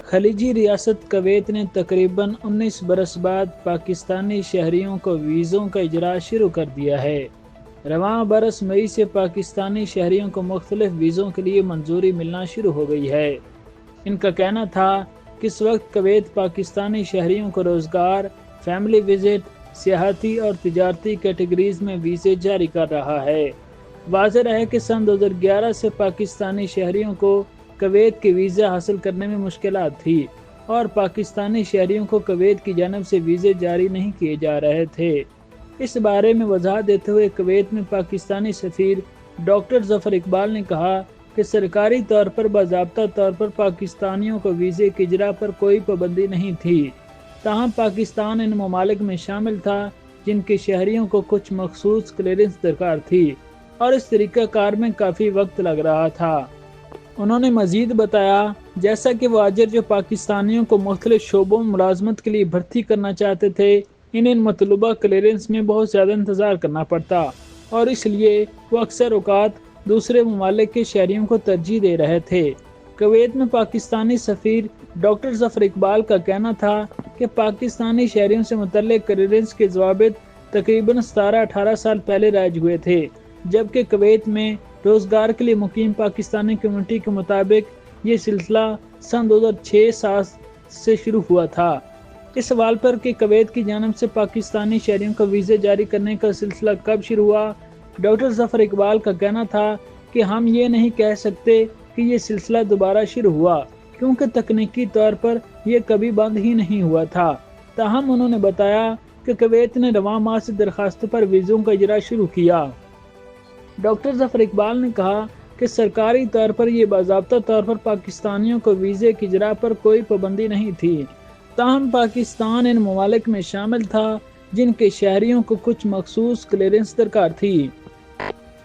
خلیجی ریاست کویت نے تقریباً 19 برس بعد پاکستانی شہریوں کو ویزوں کا اجرا شروع کر دیا ہے۔ رواں برس مئی سے پاکستانی شہریوں کو مختلف ویزوں کے لیے منظوری ملنا شروع ہو گئی ہے۔ ان کا کہنا تھا کہ اس وقت کویت پاکستانی شہریوں کو روزگار، فیملی وزٹ، سیاحتی اور تجارتی کیٹیگریز میں ویزے جاری کر رہا ہے۔ واضح ہے کہ سن 2011 سے پاکستانی شہریوں کو کویت کے ویزا حاصل کرنے میں مشکلات تھی اور پاکستانی شہریوں کو کویت کی جانب سے ویزے جاری نہیں کیے جا رہے تھے۔ اس بارے میں وضاحت دیتے ہوئے کویت میں پاکستانی سفیر ڈاکٹر ظفر اقبال نے کہا کہ سرکاری طور پر باضابطہ طور پر پاکستانیوں کو ویزے کی اجرا پر کوئی پابندی نہیں تھی، تاہم پاکستان ان ممالک میں شامل تھا جن کے شہریوں کو کچھ مخصوص کلیئرنس درکار تھی اور اس طریقہ کار میں کافی وقت لگ رہا تھا۔ انہوں نے مزید بتایا جیسا کہ مہاجر جو پاکستانیوں کو مختلف شعبوں میں ملازمت کے لیے بھرتی کرنا چاہتے تھے، انہیں مطلوبہ کلیئرنس میں بہت زیادہ انتظار کرنا پڑتا اور اس لیے وہ اکثر اوقات دوسرے ممالک کے شہریوں کو ترجیح دے رہے تھے۔ کویت میں پاکستانی سفیر ڈاکٹر ظفر اقبال کا کہنا تھا کہ پاکستانی شہریوں سے متعلق کلیئرنس کے ضوابط تقریباً 17-18 سال پہلے رائج ہوئے تھے، جبکہ کویت میں روزگار کے لیے مقیم پاکستانی کمیونٹی کے مطابق یہ سلسلہ سن 2006 سے شروع ہوا تھا۔ اس سوال پر کہ کویت کی جانب سے پاکستانی شہریوں کو ویزے جاری کرنے کا سلسلہ کب شروع ہوا، ڈاکٹر ظفر اقبال کا کہنا تھا کہ ہم یہ نہیں کہہ سکتے کہ یہ سلسلہ دوبارہ شروع ہوا کیونکہ تکنیکی طور پر یہ کبھی بند ہی نہیں ہوا تھا۔ تاہم انہوں نے بتایا کہ کویت نے رواں ماہ سے درخواستوں پر ویزوں کا اجرا شروع کیا۔ ڈاکٹر ظفر اقبال نے کہا کہ سرکاری طور پر یہ باضابطہ طور پر پاکستانیوں کو ویزے کی اجرا پر کوئی پابندی نہیں تھی، تاہم پاکستان ان ممالک میں شامل تھا جن کے شہریوں کو کچھ مخصوص کلیئرنس درکار تھی۔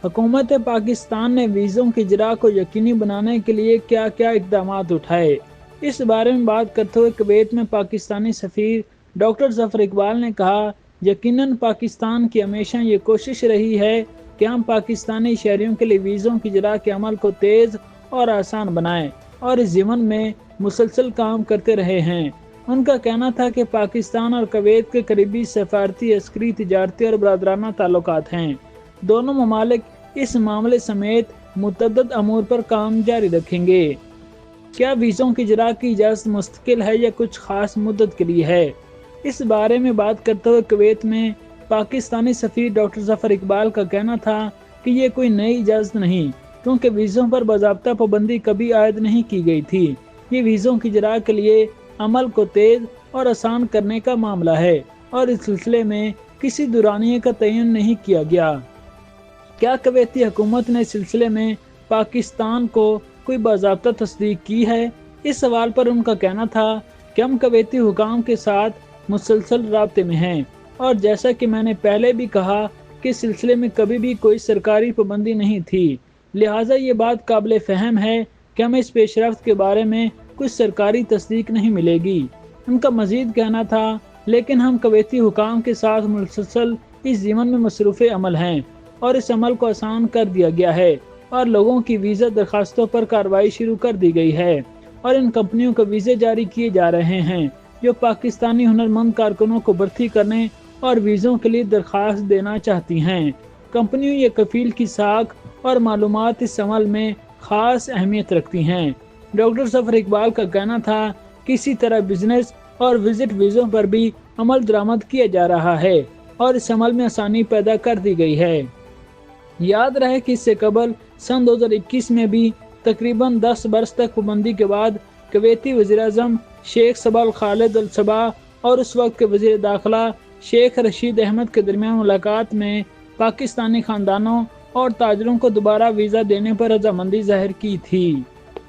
حکومت پاکستان نے ویزوں کی اجرا کو یقینی بنانے کے لیے کیا کیا اقدامات اٹھائے، اس بارے میں بات کرتے ہوئے کویت میں پاکستانی سفیر ڈاکٹر ظفر اقبال نے کہا یقیناً پاکستان کی ہمیشہ یہ کوشش رہی ہے کہ ہم پاکستانی شہریوں کے لیے ویزوں کی اجرا کے عمل کو تیز اور آسان بنائیں اور اس ضمن میں مسلسل کام کرتے رہے ہیں۔ ان کا کہنا تھا کہ پاکستان اور کویت کے قریبی سفارتی، عسکری، تجارتی اور برادرانہ تعلقات ہیں۔ دونوں ممالک اس معاملے سمیت متعدد امور پر کام جاری رکھیں گے۔ کیا ویزوں کی اجرا کی اجازت مستقل ہے یا کچھ خاص مدت کے لیے ہے؟ اس بارے میں بات کرتے ہوئے کویت میں پاکستانی سفیر ڈاکٹر ظفر اقبال کا کہنا تھا کہ یہ کوئی نئی اجازت نہیں کیونکہ ویزوں پر باضابطہ پابندی کبھی عائد نہیں کی گئی تھی۔ یہ ویزوں کی اجرا کے لیے عمل کو تیز اور آسان کرنے کا معاملہ ہے اور اس سلسلے میں کسی دورانیے کا تعین نہیں کیا گیا۔ کیا کویتی حکومت نے اس سلسلے میں پاکستان کو کوئی باضابطہ تصدیق کی ہے؟ اس سوال پر ان کا کہنا تھا کہ ہم کویتی حکام کے ساتھ مسلسل رابطے میں ہیں اور جیسا کہ میں نے پہلے بھی کہا کہ اس سلسلے میں کبھی بھی کوئی سرکاری پابندی نہیں تھی، لہٰذا یہ بات قابل فہم ہے کہ ہمیں اس پیش رفت کے بارے میں کچھ سرکاری تصدیق نہیں ملے گی۔ ان کا مزید کہنا تھا لیکن ہم کویتی حکام کے ساتھ مسلسل اس ضمن میں مصروف عمل ہیں اور اس عمل کو آسان کر دیا گیا ہے اور لوگوں کی ویزا درخواستوں پر کارروائی شروع کر دی گئی ہے اور ان کمپنیوں کو ویزے جاری کیے جا رہے ہیں جو پاکستانی ہنرمند کارکنوں کو بھرتی کرنے اور ویزوں کے لیے درخواست دینا چاہتی ہیں۔ کمپنیوں یا کفیل کی ساکھ اور معلومات اس عمل میں خاص اہمیت رکھتی ہیں۔ ڈاکٹر ظفر اقبال کا کہنا تھا کہ اسی طرح بزنس اور وزٹ ویزوں پر بھی عمل درآمد کیا جا رہا ہے اور اس عمل میں آسانی پیدا کر دی گئی ہے۔ یاد رہے کہ اس سے قبل سن 2021 میں بھی تقریباً 10 برس تک پابندی کے بعد کویتی وزیراعظم شیخ صباح الخالد الصباح اور اس وقت کے وزیر داخلہ شیخ رشید احمد کے درمیان ملاقات میں پاکستانی خاندانوں اور تاجروں کو دوبارہ ویزا دینے پر رضامندی ظاہر کی تھی۔